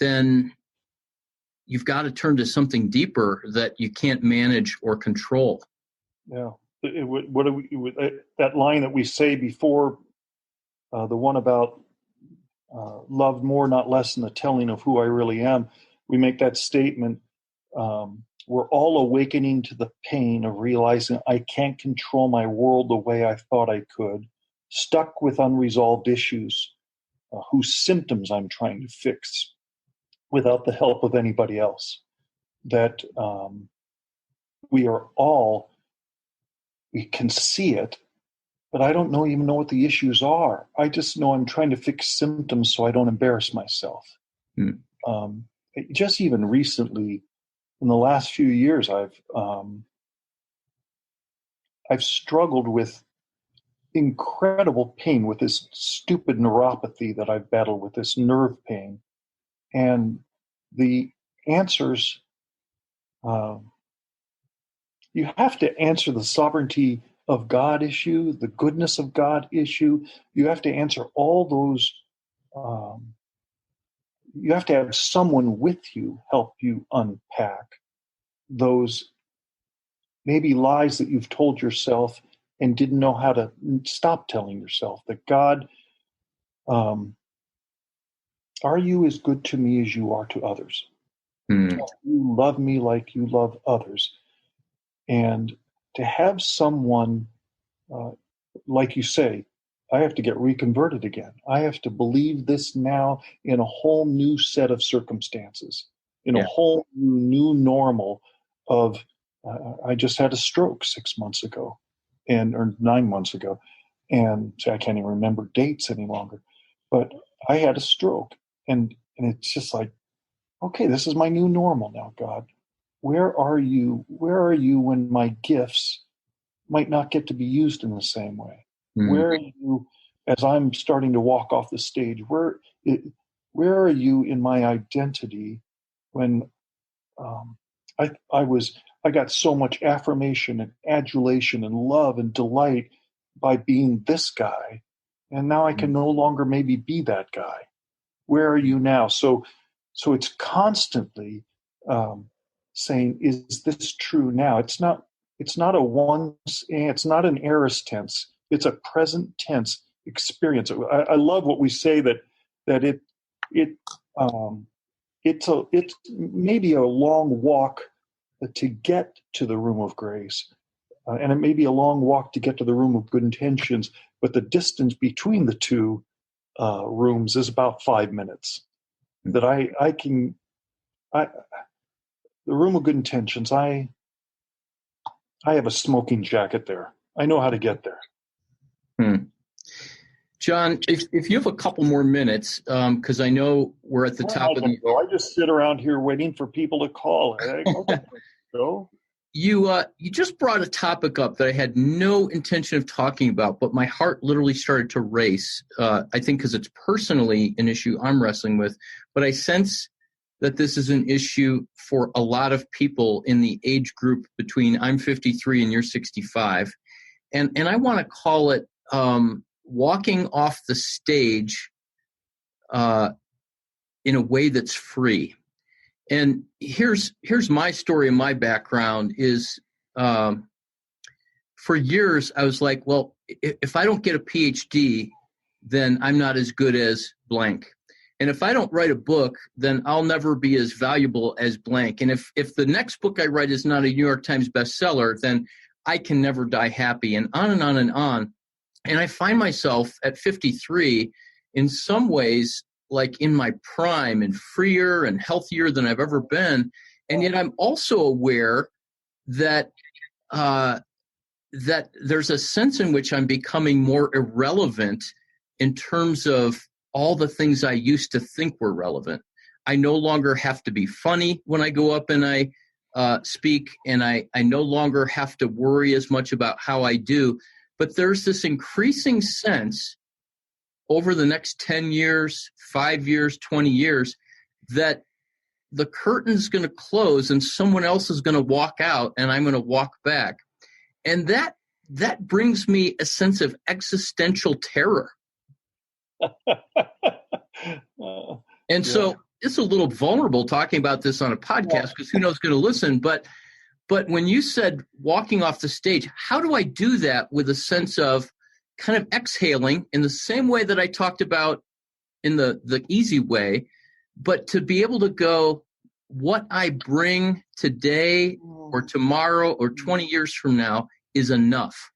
then you've got to turn to something deeper that you can't manage or control. Yeah. That line that we say before, the one about love more, not less, than the telling of who I really am. We make that statement. We're all awakening to the pain of realizing I can't control my world the way I thought I could, stuck with unresolved issues whose symptoms I'm trying to fix without the help of anybody else. That we can see it, but I don't even know what the issues are. I just know I'm trying to fix symptoms so I don't embarrass myself. Just even recently, in the last few years, I've struggled with incredible pain with this stupid neuropathy that I've battled with, this nerve pain. And the answers, you have to answer the sovereignty of God issue, the goodness of God issue. You have to answer all those. You have to have someone with you help you unpack those maybe lies that you've told yourself and didn't know how to stop telling yourself. That God, are you as good to me as you are to others? You love me like you love others. And to have someone, like you say, I have to get reconverted again. I have to believe this now in a whole new set of circumstances, in a whole new normal of, I just had a stroke 6 months ago, or 9 months ago, and I can't even remember dates any longer, but I had a stroke, and it's just like, okay, this is my new normal now, God. Where are you? Where are you when my gifts might not get to be used in the same way? Where are you as I'm starting to walk off the stage? Where are you in my identity when I got so much affirmation and adulation and love and delight by being this guy, and now I can no longer maybe be that guy. Where are you now? So it's constantly saying, is this true now? It's not an aorist tense. It's a present tense experience. I love what we say that it's maybe a long walk to get to the room of grace, and it may be a long walk to get to the room of good intentions, but the distance between the two rooms is about 5 minutes. That the room of good intentions, I have a smoking jacket there. I know how to get there. John, if you have a couple more minutes, because I know we're at the top of the hour. I just sit around here waiting for people to call. Go. You just brought a topic up that I had no intention of talking about, but my heart literally started to race. I think because it's personally an issue I'm wrestling with, but I sense that this is an issue for a lot of people in the age group between I'm 53 and you're 65. And I want to call it walking off the stage in a way that's free. And here's my story and my background is for years I was like, well, if I don't get a PhD, then I'm not as good as blank. And if I don't write a book, then I'll never be as valuable as blank. And if the next book I write is not a New York Times bestseller, then I can never die happy, and on and on and on. And I find myself at 53 in some ways like in my prime and freer and healthier than I've ever been. And yet I'm also aware that that there's a sense in which I'm becoming more irrelevant in terms of all the things I used to think were relevant. I no longer have to be funny when I go up and I speak, and I no longer have to worry as much about how I do. But there's this increasing sense over the next 10 years, 5 years, 20 years, that the curtain's going to close and someone else is going to walk out and I'm going to walk back. And that brings me a sense of existential terror. And so it's a little vulnerable talking about this on a podcast because who knows who's going to listen. But when you said walking off the stage, how do I do that with a sense of kind of exhaling in the same way that I talked about in the easy way, but to be able to go, what I bring today or tomorrow or 20 years from now is enough.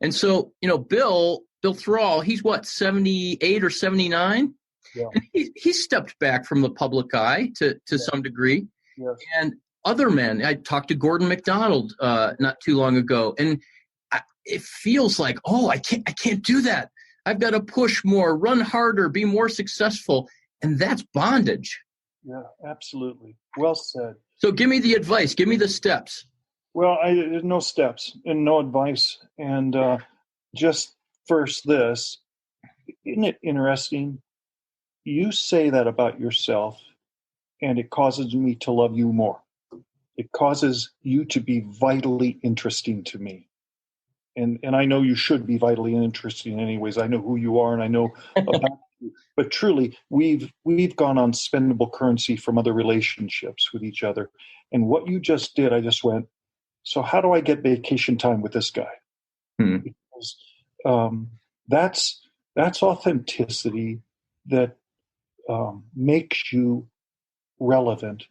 And so, Bill Thrall, he's what, 78 or 79? Yeah. And he stepped back from the public eye to some degree. Yes. And other men, I talked to Gordon MacDonald not too long ago, and it feels like, I can't do that. I've got to push more, run harder, be more successful. And that's bondage. Yeah, absolutely. Well said. So give me the advice. Give me the steps. Well, there's no steps and no advice. And just first this, isn't it interesting? You say that about yourself, and it causes me to love you more. It causes you to be vitally interesting to me. And I know you should be vitally interesting anyways. I know who you are and I know about you. But truly, we've gone on spendable currency from other relationships with each other. And what you just did, I just went, so how do I get vacation time with this guy? Because that's authenticity that makes you relevant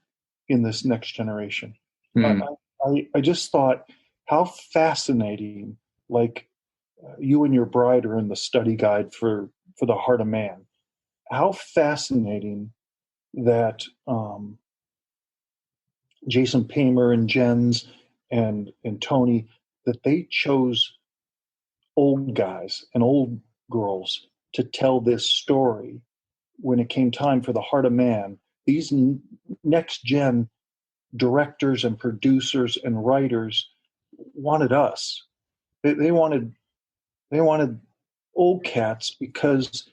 in this next generation. I just thought, how fascinating, like you and your bride are in the study guide for the heart of man. How fascinating that Jason Paymer and Jens and Tony, that they chose old guys and old girls to tell this story when it came time for the heart of man. These next gen directors and producers and writers wanted us. They wanted old cats because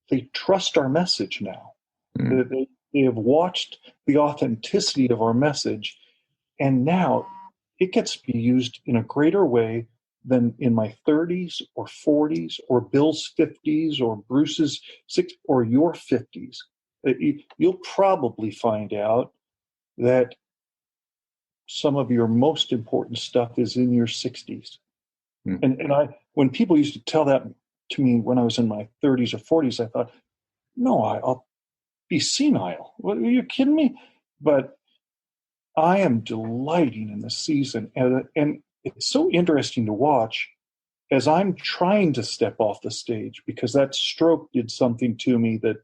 they trust our message now. They have watched the authenticity of our message, and now it gets to be used in a greater way than in my 30s or 40s or Bill's 50s or Bruce's 60s or your 50s. You'll probably find out that some of your most important stuff is in your 60s. And when people used to tell that to me when I was in my 30s or 40s, I thought, no, I'll be senile. What, are you kidding me? But I am delighting in the season. And it's so interesting to watch as I'm trying to step off the stage, because that stroke did something to me that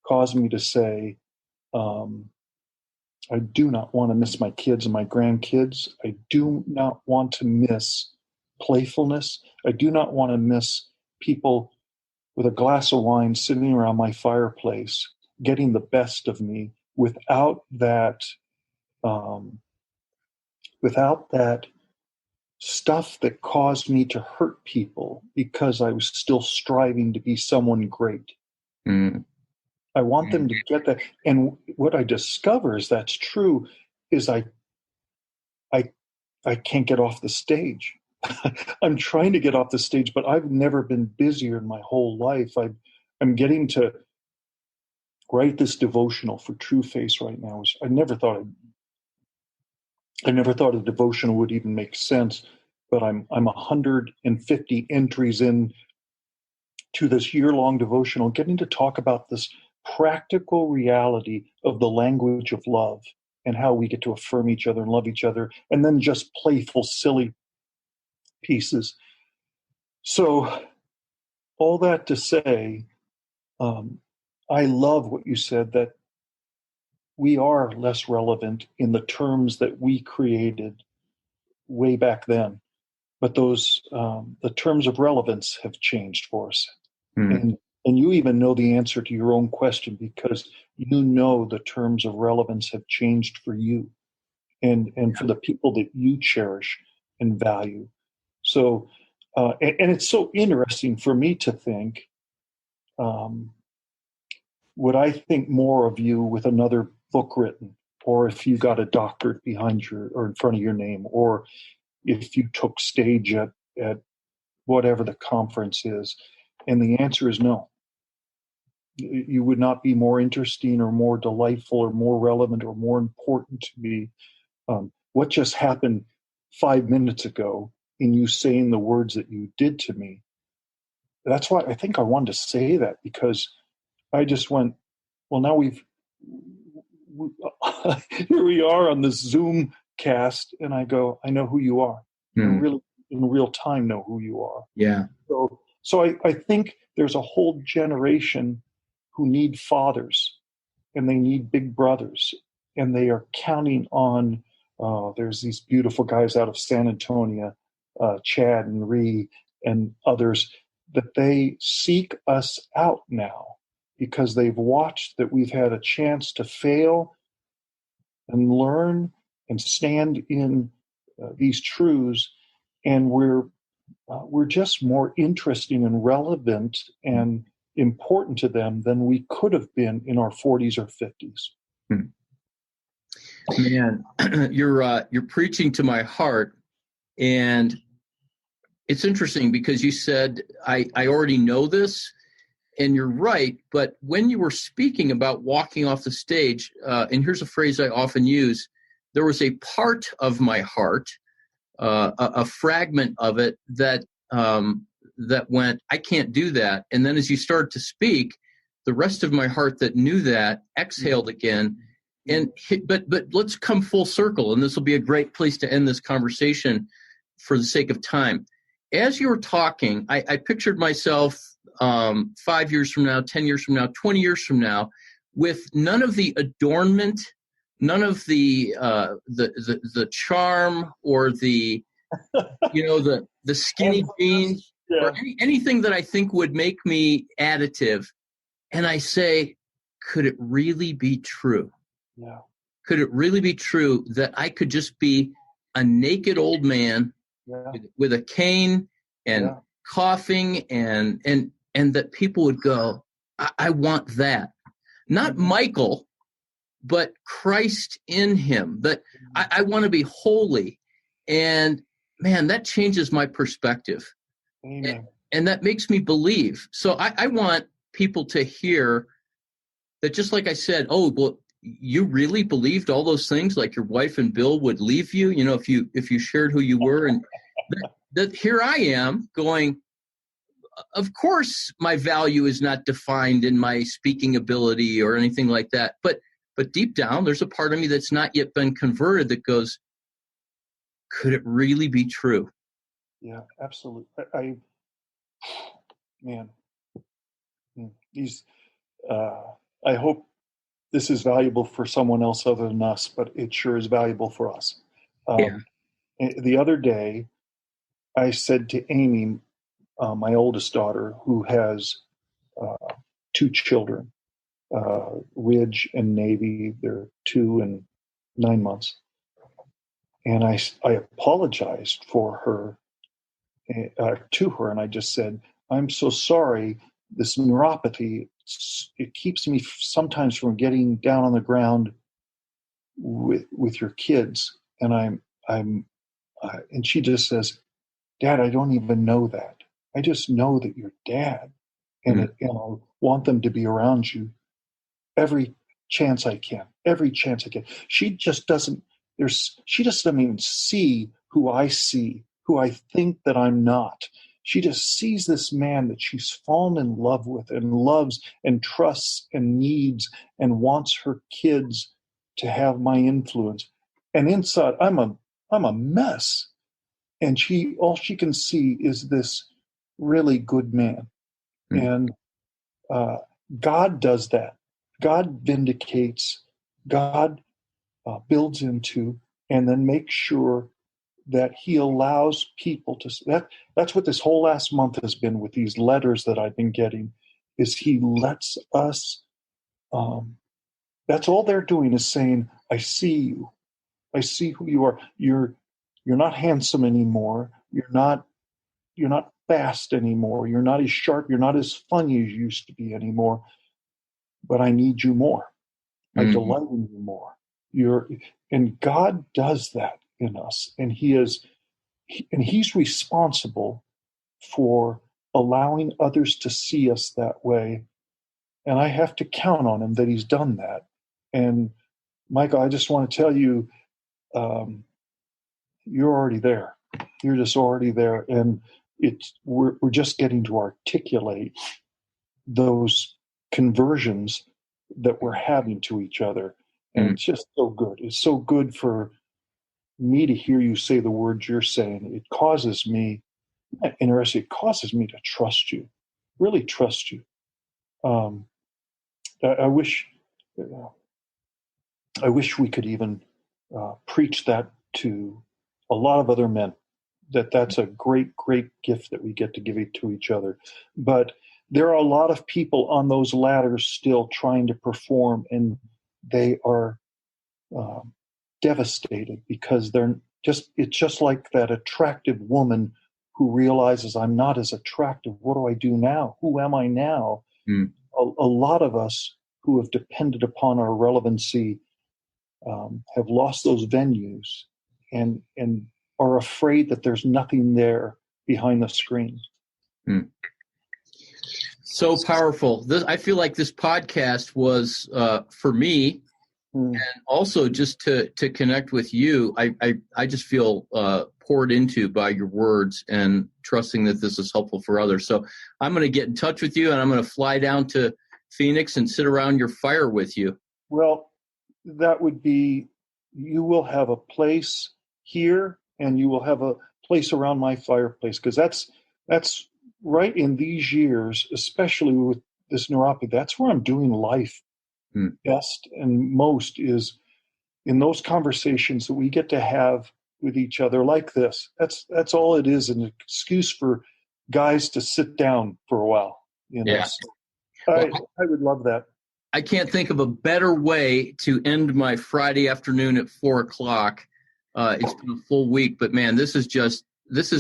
caused me to say, I do not want to miss my kids and my grandkids. I do not want to miss playfulness. I do not want to miss people with a glass of wine sitting around my fireplace, getting the best of me without that stuff that caused me to hurt people because I was still striving to be someone great. I want them to get that. And what I discover is that's true is I can't get off the stage. I'm trying to get off the stage, but I've never been busier in my whole life. I'm getting to write this devotional for True Face right now. I never thought a devotional would even make sense, but I'm 150 entries in to this year-long devotional, getting to talk about this practical reality of the language of love and how we get to affirm each other and love each other, and then just playful, silly pieces. So all that to say, I love what you said, that we are less relevant in the terms that we created way back then. But those the terms of relevance have changed for us. And you even know the answer to your own question, because you know the terms of relevance have changed for you and for the people that you cherish and value. So, and it's so interesting for me to think, would I think more of you with another book written, or if you got a doctorate behind or in front of your name, or if you took stage at whatever the conference is? And the answer is no. You would not be more interesting or more delightful or more relevant or more important to me. What just happened 5 minutes ago in you saying the words that you did to me? That's why I think I wanted to say that, because I just went, well, now here we are on this Zoom cast, and I go, I know who you are. I really, in real time, know who you are. Yeah. So I think there's a whole generation who need fathers, and they need big brothers, and they are counting on. There's these beautiful guys out of San Antonio, Chad and Ree and others, that they seek us out now because they've watched that we've had a chance to fail and learn and stand in these truths, and we're just more interesting and relevant and important to them than we could have been in our 40s or 50s. Man, you're preaching to my heart, and it's interesting because you said I already know this, and you're right. But when you were speaking about walking off the stage, and here's a phrase I often use, there was a part of my heart, a fragment of it that went, I can't do that. And then as you started to speak, the rest of my heart that knew that exhaled again. But let's come full circle, and this will be a great place to end this conversation for the sake of time. As you were talking, I pictured myself 5 years from now, 10 years from now, 20 years from now, with none of the adornment, none of the charm or the the skinny jeans or anything that I think would make me additive. And I say, could it really be true? Yeah. Could it really be true that I could just be a naked old man with a cane and coughing and that people would go, I want that. Not Michael, but Christ in him. That I want to be holy. And man, that changes my perspective. Amen. And that makes me believe. So I want people to hear that, just like I said, oh, well, you really believed all those things, like your wife and Bill would leave you, if you shared who you were, and that here I am going, of course my value is not defined in my speaking ability or anything like that, but deep down there's a part of me that's not yet been converted that goes, could it really be true? Yeah, absolutely. I hope this is valuable for someone else other than us, but it sure is valuable for us. The other day, I said to Amy, my oldest daughter, who has 2 children, Ridge and Navy, they're 2 and 9 months. And I apologized for her, to her, and I just said, I'm so sorry, this neuropathy, it keeps me sometimes from getting down on the ground with your kids. And and she just says, Dad, I don't even know that. I just know that you're Dad, and I want them to be around you every chance I can. She just doesn't even see who I see, who I think that I'm not. She just sees this man that she's fallen in love with and loves and trusts and needs and wants her kids to have my influence. And inside, I'm a mess. And all she can see is this really good man. And God does that. God vindicates. God builds into, and then makes sure that he allows people to. That's what this whole last month has been with these letters that I've been getting. Is he lets us. That's all they're doing is saying, "I see you. I see who you are. You're not handsome anymore. You're not fast anymore. You're not as sharp. You're not as funny as you used to be anymore. But I need you more. I delight in you more. And God does that in us, and He's responsible for allowing others to see us that way, And I have to count on him that he's done that. And Michael, I just want to tell you, you're already there. You're just already there. And we're just getting to articulate those conversions that we're having to each other. And it's just so good. It's so good for me to hear you say the words you're saying. It causes me, it causes me to trust you, really trust you. I wish we could even preach that to a lot of other men, that's a great, great gift that we get to give it to each other. But there are a lot of people on those ladders still trying to perform, and they are devastated because it's just like that attractive woman who realizes, I'm not as attractive. What do I do now? Who am I now? A lot of us who have depended upon our relevancy have lost those venues and are afraid that there's nothing there behind the screen. So powerful. I feel like this podcast was for me, and also just to connect with you. I just feel poured into by your words and trusting that this is helpful for others. So I'm going to get in touch with you, and I'm going to fly down to Phoenix and sit around your fire with you. Well, that would be, you will have a place here and you will have a place around my fireplace, because that's right in these years, especially with this neuropathy, that's where I'm doing life best and most, is in those conversations that we get to have with each other like this. That's all it is, an excuse for guys to sit down for a while. Yeah. So I would love that. I can't think of a better way to end my Friday afternoon at 4:00. It's been a full week, but man, this is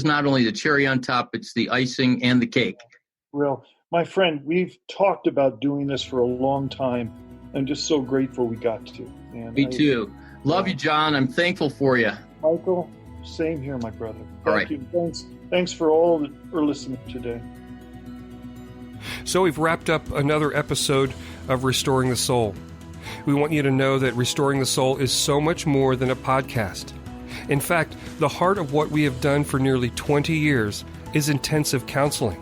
not only the cherry on top, it's the icing and the cake. Well, my friend, we've talked about doing this for a long time. I'm just so grateful we got to. And Me too. Love you, John. I'm thankful for you. Michael, same here, my brother. All right. Thank you. Thanks for all that are listening today. So we've wrapped up another episode of Restoring the Soul. We want you to know that Restoring the Soul is so much more than a podcast. In fact, the heart of what we have done for nearly 20 years is intensive counseling.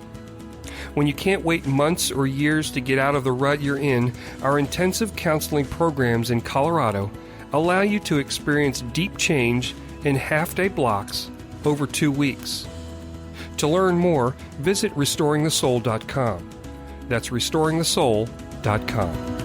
When you can't wait months or years to get out of the rut you're in, our intensive counseling programs in Colorado allow you to experience deep change in half-day blocks over 2 weeks. To learn more, visit restoringthesoul.com. That's restoringthesoul.com.